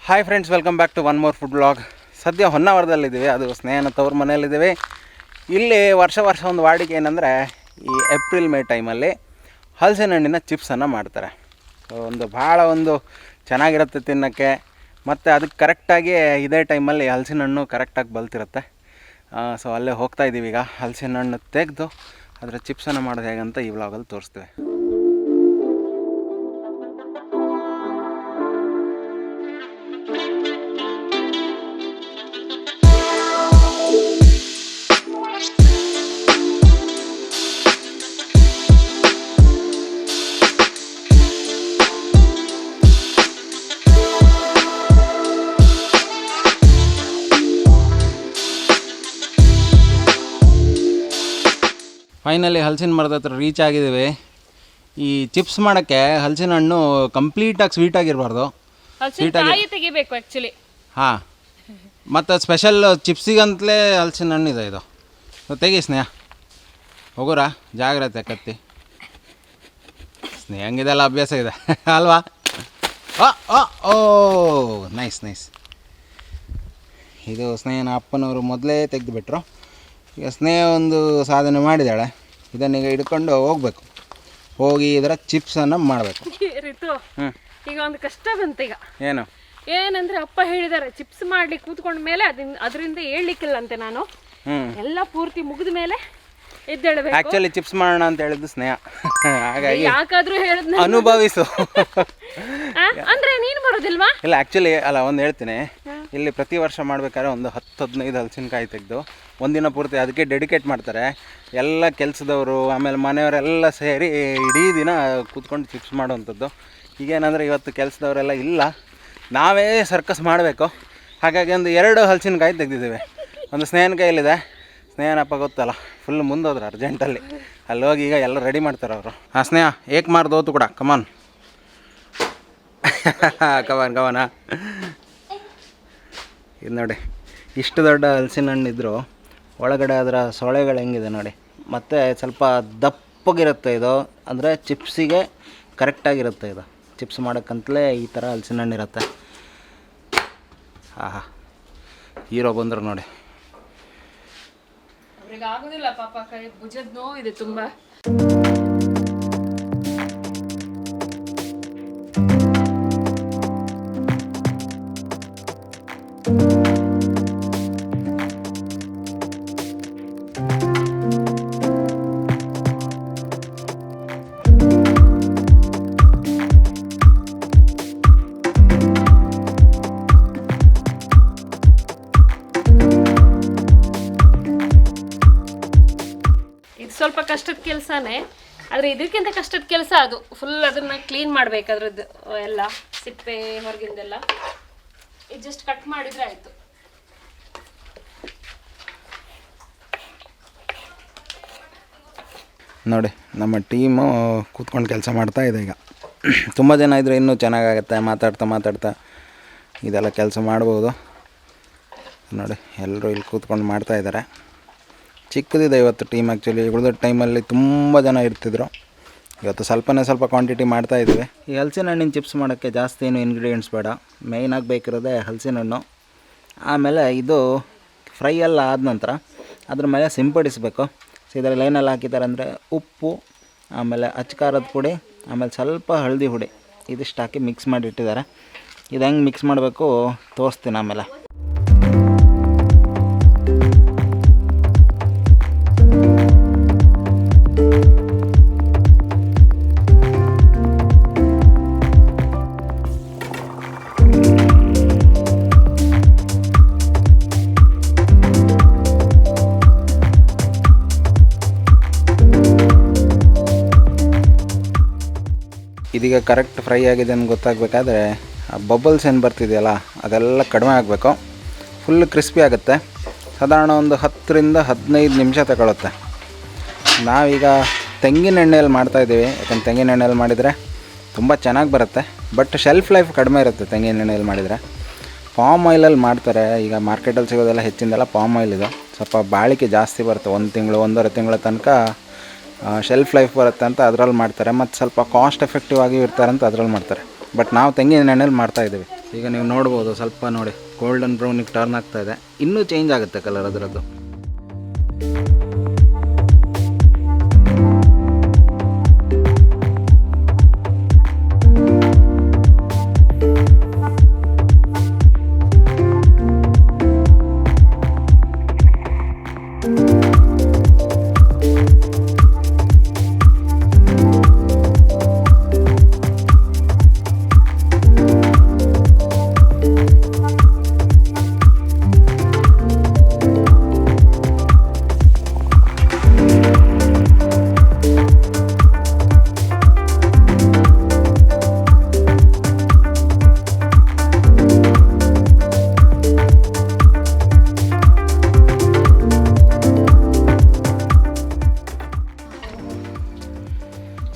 Hi friends, welcome back to one more food vlog. ಸದ್ಯ ಹೊನ್ನಾವರದಲ್ಲಿದ್ದೀವಿ, ಅದು ಸ್ನೇಹನ ತವ್ರ ಮನೆಯಲ್ಲಿದ್ದೀವಿ. ಇಲ್ಲಿ ವರ್ಷ ಒಂದು ವಾಡಿಕೆ ಏನಂದರೆ ಈ ಏಪ್ರಿಲ್ ಮೇ ಟೈಮಲ್ಲಿ ಹಲಸಿನ ಹಣ್ಣಿನ ಚಿಪ್ಸನ್ನು ಮಾಡ್ತಾರೆ. ಭಾಳ ಚೆನ್ನಾಗಿರುತ್ತೆ ತಿನ್ನೋಕ್ಕೆ. ಮತ್ತು ಅದಕ್ಕೆ ಕರೆಕ್ಟಾಗಿ ಇದೇ ಟೈಮಲ್ಲಿ ಹಲಸಿನ ಹಣ್ಣು ಕರೆಕ್ಟಾಗಿ ಬಲ್ತಿರುತ್ತೆ. ಸೊ ಅಲ್ಲೇ ಹೋಗ್ತಾಯಿದ್ದೀವಿ. ಈಗ ಹಲಸಿನ ಹಣ್ಣು ತೆಗೆದು ಅದರ ಚಿಪ್ಸನ್ನು ಮಾಡೋದು ಹೇಗಂತ ಈ ವ್ಲಾಗಲ್ಲಿ ತೋರಿಸ್ತೇವೆ. ಫೈನಲಿ ಹಲಸಿನ ಮರದ ಹತ್ರ ರೀಚ್ ಆಗಿದ್ದೀವಿ. ಈ ಚಿಪ್ಸ್ ಮಾಡೋಕ್ಕೆ ಹಲಸಿನ ಹಣ್ಣು ಕಂಪ್ಲೀಟಾಗಿ ಸ್ವೀಟಾಗಿರಬಾರ್ದು, ಸ್ವೀಟಾಗಿ ತೆಗಿಬೇಕು ಆ್ಯಕ್ಚುಲಿ. ಹಾಂ, ಮತ್ತು ಸ್ಪೆಷಲ್ ಚಿಪ್ಸಿಗಂತಲೇ ಹಲಸಿನ ಹಣ್ಣಿದೆ ಇದು. ತೆಗಿ ಸ್ನೇಹ, ಹೋಗೋರಾ, ಜಾಗ್ರತೆ ಕತ್ತಿ. ಸ್ನೇಹಂಗಿದೆಲ್ಲ ಅಭ್ಯಾಸ ಇದೆ ಅಲ್ವಾ? ಓ ನೈಸ್. ಇದು ಸ್ನೇಹನ ಅಪ್ಪನವರು ಮೊದಲೇ ತೆಗೆದುಬಿಟ್ರು. ಈಗ ಸ್ನೇಹ ಒಂದು ಸಾಧನೆ ಮಾಡಿದ್ದಾಳೆ. ಇದನ್ನೀಗ ಹಿಡ್ಕೊಂಡು ಹೋಗ್ಬೇಕು, ಹೋಗಿ ಇದರ ಚಿಪ್ಸನ್ನು ಮಾಡಬೇಕು. ಈಗ ಒಂದು ಕಷ್ಟ ಬಂತು. ಈಗ ಏನಂದ್ರೆ ಅಪ್ಪ ಹೇಳಿದ್ದಾರೆ ಚಿಪ್ಸ್ ಮಾಡ್ಲಿಕ್ಕೆ ಕೂತ್ಕೊಂಡ ಮೇಲೆ ಅದರಿಂದ ಹೇಳ್ಲಿಕ್ಕಿಲ್ಲಂತೆ. ನಾನು ಎಲ್ಲ ಪೂರ್ತಿ ಮುಗಿದ ಮೇಲೆ ಎದ್ದೇಳಬೇಕು. ಆ್ಯಕ್ಚುಲಿ ಚಿಪ್ಸ್ ಮಾಡೋಣ ಅಂತ ಹೇಳಿದ್ದು ಸ್ನೇಹ, ಹಾಗಾಗಿ ಯಾಕಾದ್ರೂ ಹೇಳಿದ್ ಅನುಭವಿಸು. ಅಂದ್ರೆ ನೀನು ಬರೋದಿಲ್ವಾ? ಇಲ್ಲ, ಆ್ಯಕ್ಚುಲಿ ಅಲ್ಲ, ಒಂದು ಹೇಳ್ತೀನಿ. ಇಲ್ಲಿ ಪ್ರತಿ ವರ್ಷ ಮಾಡ್ಬೇಕಾದ್ರೆ ಒಂದು 10-15 ಹಲಸಿನಕಾಯಿ ತೆಗೆದು ಒಂದಿನ ಪೂರ್ತಿ ಅದಕ್ಕೆ ಡೆಡಿಕೇಟ್ ಮಾಡ್ತಾರೆ. ಎಲ್ಲ ಕೆಲಸದವರು ಆಮೇಲೆ ಮನೆಯವರೆಲ್ಲ ಸೇರಿ ಇಡೀ ದಿನ ಕೂತ್ಕೊಂಡು ಚಿಪ್ಸ್ ಮಾಡುವಂಥದ್ದು. ಈಗೇನಂದರೆ ಇವತ್ತು ಕೆಲಸದವರೆಲ್ಲ ಇಲ್ಲ, ನಾವೇ ಸರ್ಕಸ್ ಮಾಡಬೇಕು. ಹಾಗಾಗಿ ಒಂದು 2 ಹಲಸಿನಕಾಯಿ ತೆಗೆದಿದ್ದೇವೆ. ಒಂದು ಸ್ನೇಹನ ಕೈಯಲ್ಲಿದೆ. ಸ್ನೇಹನಪ್ಪ ಗೊತ್ತಲ್ಲ, ಫುಲ್ ಮುಂದೋದ್ರು ಅರ್ಜೆಂಟಲ್ಲಿ. ಅಲ್ಲಿ ಹೋಗಿ ಈಗ ಎಲ್ಲ ರೆಡಿ ಮಾಡ್ತಾರೆ ಅವರು. ಹಾಂ ಸ್ನೇಹ, ಏಕ್ ಮಾರ್ದು ಹೋತು ಕೂಡ, ಕಮಾನ್ ಕವನ. ಇದು ನೋಡಿ, ಇಷ್ಟು ದೊಡ್ಡ ಹಲಸಿನ ಹಣ್ಣಿದ್ರು ಒಳಗಡೆ ಅದರ ಸೊಳೆಗಳು ಹೆಂಗಿದೆ ನೋಡಿ. ಮತ್ತು ಸ್ವಲ್ಪ ದಪ್ಪಗಿರುತ್ತೆ ಇದು, ಅಂದರೆ ಚಿಪ್ಸಿಗೆ ಕರೆಕ್ಟಾಗಿರುತ್ತೆ ಇದು. ಚಿಪ್ಸ್ ಮಾಡೋಕ್ಕಂತಲೇ ಈ ಥರ ಹಲಸಿನ ಹಣ್ಣಿರುತ್ತೆ. ಆಹಾ, ಹೀರೋ ಬಂದರು ನೋಡಿ. ಅವ್ರಿಗೆ ಆಗೋದಿಲ್ಲ ಪಾಪ, ಕೈ ಭುಜದ ನೋವಿದೆ ತುಂಬ. ಸ್ವಲ್ಪ ಕಷ್ಟದ ಕೆಲಸನೇ, ಆದರೆ ಇದಕ್ಕಿಂತ ಕಷ್ಟದ ಕೆಲಸ ಅದು. ಫುಲ್ ಅದನ್ನು ಕ್ಲೀನ್ ಮಾಡಬೇಕು, ಅದ್ರದ್ದು ಎಲ್ಲ ಸಿಪ್ಪೆ ಹೊರಗಿಂದೆಲ್ಲ. ಇದು ಜಸ್ಟ್ ಕಟ್ ಮಾಡಿದರೆ ಆಯಿತು. ನೋಡಿ, ನಮ್ಮ ಟೀಮು ಕೂತ್ಕೊಂಡು ಕೆಲಸ ಮಾಡ್ತಾ ಇದೆ. ಈಗ ತುಂಬ ಜನ ಇದ್ದರೆ ಇನ್ನೂ ಚೆನ್ನಾಗಾಗತ್ತೆ. ಮಾತಾಡ್ತಾ ಇದೆಲ್ಲ ಕೆಲಸ ಮಾಡ್ಬೋದು. ನೋಡಿ, ಎಲ್ಲರೂ ಇಲ್ಲಿ ಕೂತ್ಕೊಂಡು ಮಾಡ್ತಾಯಿದ್ದಾರೆ. ಚಿಕ್ಕದಿದೆ ಇವತ್ತು ಟೀಮ್. ಆ್ಯಕ್ಚುಲಿ ಉಳಿದ ಟೈಮಲ್ಲಿ ತುಂಬ ಜನ ಇರ್ತಿದ್ರು. ಇವತ್ತು ಸ್ವಲ್ಪ ಕ್ವಾಂಟಿಟಿ ಮಾಡ್ತಾಯಿದ್ದೀವಿ. ಈ ಹಲಸಿನ ಹಣ್ಣಿನ ಚಿಪ್ಸ್ ಮಾಡೋಕ್ಕೆ ಜಾಸ್ತಿ ಏನು ಇಂಗ್ರೀಡಿಯೆಂಟ್ಸ್ ಬೇಡ. ಮೇಯ್ನಾಗಿ ಬೇಕಿರೋದೆ ಹಲಸಿನ ಹಣ್ಣು. ಆಮೇಲೆ ಇದು ಫ್ರೈ ಎಲ್ಲ ಆದ ನಂತರ ಅದ್ರ ಮೇಲೆ ಸಿಂಪಡಿಸಬೇಕು. ಸೊ ಇದರಲ್ಲಿ ಏನೆಲ್ಲ ಹಾಕಿದ್ದಾರೆ ಅಂದರೆ ಉಪ್ಪು, ಆಮೇಲೆ ಅಚ್ಕಾರದ ಪುಡಿ, ಆಮೇಲೆ ಸ್ವಲ್ಪ ಹಳದಿ ಹುಡಿ, ಇದಿಷ್ಟು ಹಾಕಿ ಮಿಕ್ಸ್ ಮಾಡಿ ಇಟ್ಟಿದ್ದಾರೆ. ಇದು ಹೆಂಗೆ ಮಿಕ್ಸ್ ಮಾಡಬೇಕು ತೋರಿಸ್ತೀನಿ ಆಮೇಲೆ. ಇದೀಗ ಕರೆಕ್ಟ್ ಫ್ರೈ ಆಗಿದೆ ಅಂತ ಗೊತ್ತಾಗಬೇಕಾದ್ರೆ ಆ ಬಬಲ್ಸ್ ಏನು ಬರ್ತಿದೆಯಲ್ಲ ಅದೆಲ್ಲ ಕಡಿಮೆ ಆಗಬೇಕು. ಫುಲ್ ಕ್ರಿಸ್ಪಿ ಆಗುತ್ತೆ. ಸಾಧಾರಣ ಒಂದು 10-15 ನಿಮಿಷ ತಗೊಳುತ್ತೆ. ನಾವೀಗ ತೆಂಗಿನ ಎಣ್ಣೆಯಲ್ಲಿ ಮಾಡ್ತಾಯಿದ್ದೀವಿ. ಯಾಕಂದ್ರೆ ತೆಂಗಿನ ಎಣ್ಣೆಯಲ್ಲಿ ಮಾಡಿದರೆ ತುಂಬ ಚೆನ್ನಾಗಿ ಬರುತ್ತೆ, ಬಟ್ ಶೆಲ್ಫ್ ಲೈಫ್ ಕಡಿಮೆ ಇರುತ್ತೆ ತೆಂಗಿನ ಎಣ್ಣೆಯಲ್ಲಿ ಮಾಡಿದರೆ. ಪಾಮ್ ಆಯಿಲಲ್ಲಿ ಮಾಡ್ತಾರೆ. ಈಗ ಮಾರ್ಕೆಟಲ್ಲಿ ಸಿಗೋದೆಲ್ಲ ಹೆಚ್ಚಿಂದೆಲ್ಲ ಪಾಮ್ ಆಯಿಲ್ ಇದು. ಸ್ವಲ್ಪ ಬಾಳಿಕೆ ಜಾಸ್ತಿ ಬರುತ್ತೆ, 1 ತಿಂಗಳು 1.5 ತಿಂಗಳ ತನಕ ಶೆಲ್ಫ್ ಲೈಫ್ ಬರುತ್ತೆ ಅಂತ ಅದರಲ್ಲಿ ಮಾಡ್ತಾರೆ. ಮತ್ತು ಸ್ವಲ್ಪ ಕಾಸ್ಟ್ ಎಫೆಕ್ಟಿವ್ ಆಗಿ ಇರ್ತಾರೆ ಅಂತ ಅದರಲ್ಲಿ ಮಾಡ್ತಾರೆ. ಬಟ್ ನಾವು ತೆಂಗಿನ ಎಣ್ಣೆಯಲ್ಲಿ ಮಾಡ್ತಾಯಿದ್ದೀವಿ. ಈಗ ನೀವು ನೋಡ್ಬೋದು, ಸ್ವಲ್ಪ ನೋಡಿ ಗೋಲ್ಡನ್ ಬ್ರೌನಿಗೆ ಟರ್ನ್ ಆಗ್ತಾ ಇದೆ, ಇನ್ನೂ ಚೇಂಜ್ ಆಗುತ್ತೆ ಕಲರ್ ಅದರದ್ದು.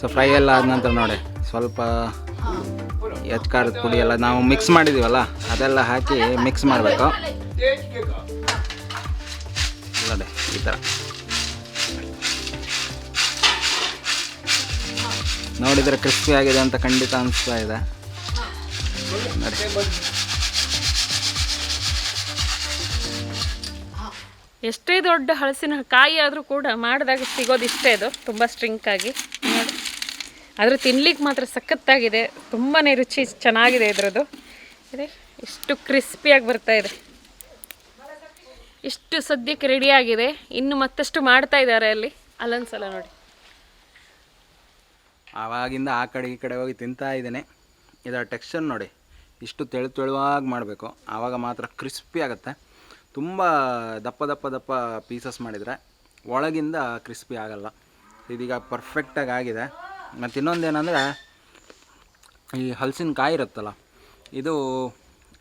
ಸೊ ಫ್ರೈ ಎಲ್ಲ ಆದ ನಂತರ ನೋಡಿ ಸ್ವಲ್ಪ ಖಾರದ ಪುಡಿ ಎಲ್ಲ ನಾವು ಮಿಕ್ಸ್ ಮಾಡಿದ್ದೀವಲ್ಲ ಅದೆಲ್ಲ ಹಾಕಿ ಮಿಕ್ಸ್ ಮಾಡಬೇಕು ನೋಡಿ ಈ ಥರ. ನೋಡಿದರೆ ಕ್ರಿಸ್ಪಿ ಆಗಿದೆ ಅಂತ ಖಂಡಿತ ಅನಿಸ್ತಾ ಇದೆ ನೋಡಿ. ಎಷ್ಟೇ ದೊಡ್ಡ ಹಲಸಿನ ಕಾಯಿ ಆದರೂ ಕೂಡ ಮಾಡಿದಾಗ ಸಿಗೋದು ಇಷ್ಟೇ, ಅದು ತುಂಬ ಸ್ಟ್ರಿಂಕಾಗಿ ನೋಡಿ. ಆದರೆ ತಿನ್ಲಿಕ್ಕೆ ಮಾತ್ರ ಸಖತ್ತಾಗಿದೆ, ತುಂಬಾ ರುಚಿ ಚೆನ್ನಾಗಿದೆ ಇದರದ್ದು. ಇದೆ ಎಷ್ಟು ಕ್ರಿಸ್ಪಿಯಾಗಿ ಬರ್ತಾ ಇದೆ. ಇಷ್ಟು ಸದ್ಯಕ್ಕೆ ರೆಡಿಯಾಗಿದೆ, ಇನ್ನು ಮತ್ತಷ್ಟು ಮಾಡ್ತಾ ಇದ್ದಾರೆ ಅಲ್ಲಿ, ಅಲ್ಲೊಂದ್ಸಲ ನೋಡಿ. ಆವಾಗಿಂದ ಆ ಕಡೆ ಈ ಕಡೆ ಹೋಗಿ ತಿಂತಾ ಇದ್ದೇನೆ. ಇದರ ಟೆಕ್ಸ್ಚರ್ ನೋಡಿ, ಇಷ್ಟು ತೆಳುವಾಗಿ ಮಾಡಬೇಕು, ಆವಾಗ ಮಾತ್ರ ಕ್ರಿಸ್ಪಿ ಆಗುತ್ತೆ. ತುಂಬ ದಪ್ಪ ದಪ್ಪ ದಪ್ಪ ಪೀಸಸ್ ಮಾಡಿದರೆ ಒಳಗಿಂದ ಕ್ರಿಸ್ಪಿ ಆಗಲ್ಲ. ಇದೀಗ ಪರ್ಫೆಕ್ಟಾಗಿ ಆಗಿದೆ. ಮತ್ತು ಇನ್ನೊಂದೇನೆಂದರೆ ಈ ಹಲಸಿನಕಾಯಿ ಇರುತ್ತಲ್ಲ,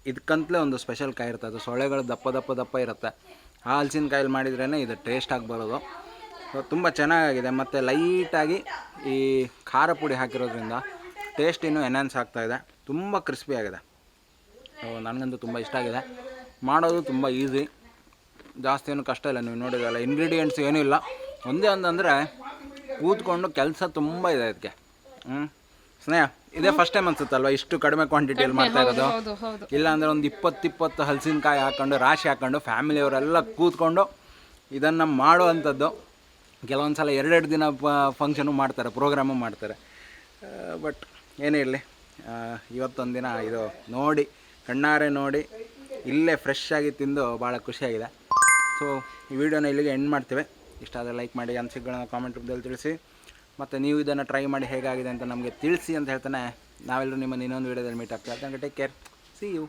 ಇದಕ್ಕಂತಲೇ ಒಂದು ಸ್ಪೆಷಲ್ ಕಾಯಿ ಇರುತ್ತೆ, ಅದು ಸೊಳ್ಳೆಗಳು ದಪ್ಪ ದಪ್ಪ ದಪ್ಪ ಇರುತ್ತೆ. ಆ ಹಲಸಿನಕಾಯಲ್ಲಿ ಮಾಡಿದ್ರೇ ಇದು ಟೇಸ್ಟಾಗಿ ಬರೋದು. ತುಂಬ ಚೆನ್ನಾಗಿದೆ. ಮತ್ತು ಲೈಟಾಗಿ ಈ ಖಾರ ಪುಡಿ ಹಾಕಿರೋದ್ರಿಂದ ಟೇಸ್ಟ್ ಇನ್ನೂ ಎನ್ಹಾನ್ಸ್ ಆಗ್ತಾಯಿದೆ. ತುಂಬ ಕ್ರಿಸ್ಪಿ ಆಗಿದೆ. ನನಗಂತೂ ತುಂಬ ಇಷ್ಟ ಆಗಿದೆ. ಮಾಡೋದು ತುಂಬ ಈಸಿ, ಜಾಸ್ತಿ ಏನು ಕಷ್ಟ ಇಲ್ಲ. ನೀವು ನೋಡಿದ್ರಲ್ಲ, ಇಂಗ್ರೀಡಿಯೆಂಟ್ಸ್ ಏನೂ ಇಲ್ಲ. ಒಂದೇ ಒಂದಂದರೆ ಕೂತ್ಕೊಂಡು ಕೆಲಸ ತುಂಬ ಇದೆ ಇದಕ್ಕೆ. ಸ್ನೇಹ, ಇದೇ ಫಸ್ಟ್ ಟೈಮ್ ಅನ್ಸುತ್ತಲ್ವ ಇಷ್ಟು ಕಡಿಮೆ ಕ್ವಾಂಟಿಟಿಯಲ್ಲಿ ಮಾಡ್ತಾ ಇರೋದು? ಇಲ್ಲ ಅಂದರೆ ಒಂದು 20 ಹಲಸಿನಕಾಯಿ ಹಾಕ್ಕೊಂಡು ರಾಶಿ ಹಾಕ್ಕೊಂಡು ಫ್ಯಾಮಿಲಿಯವರೆಲ್ಲ ಕೂತ್ಕೊಂಡು ಇದನ್ನು ಮಾಡುವಂಥದ್ದು. ಕೆಲವೊಂದು ಸಲ 2 ದಿನ ಫಂಕ್ಷನು ಮಾಡ್ತಾರೆ, ಪ್ರೋಗ್ರಾಮು ಮಾಡ್ತಾರೆ. ಬಟ್ ಏನೇ ಇರಲಿ, ಇವತ್ತೊಂದು ದಿನ ಇದು ನೋಡಿ, ಕಣ್ಣಾರೆ ನೋಡಿ, ಇಲ್ಲೇ ಫ್ರೆಶ್ ಆಗಿ ತಿಂದು ಭಾಳ ಖುಷಿಯಾಗಿದೆ. ಸೊ ಈ ವಿಡಿಯೋನ ಇಲ್ಲಿಗೆ ಎಂಡ್ ಮಾಡ್ತೇವೆ. ಇಷ್ಟ ಆದರೆ ಲೈಕ್ ಮಾಡಿ, ಅನಿಸಿಕೆಗಳನ್ನ ಕಾಮೆಂಟ್ ರೂಪದಲ್ಲಿ ತಿಳಿಸಿ. ಮತ್ತು ನೀವು ಇದನ್ನು ಟ್ರೈ ಮಾಡಿ ಹೇಗಾಗಿದೆ ಅಂತ ನಮಗೆ ತಿಳಿಸಿ ಅಂತ ಹೇಳ್ತಾನೆ ನಾವೆಲ್ಲರೂ ನಿಮ್ಮನ್ನು ಇನ್ನೊಂದು ವೀಡಿಯೋದಲ್ಲಿ ಮೀಟ್ ಆಗ್ತೀವಿ. Take care, see you.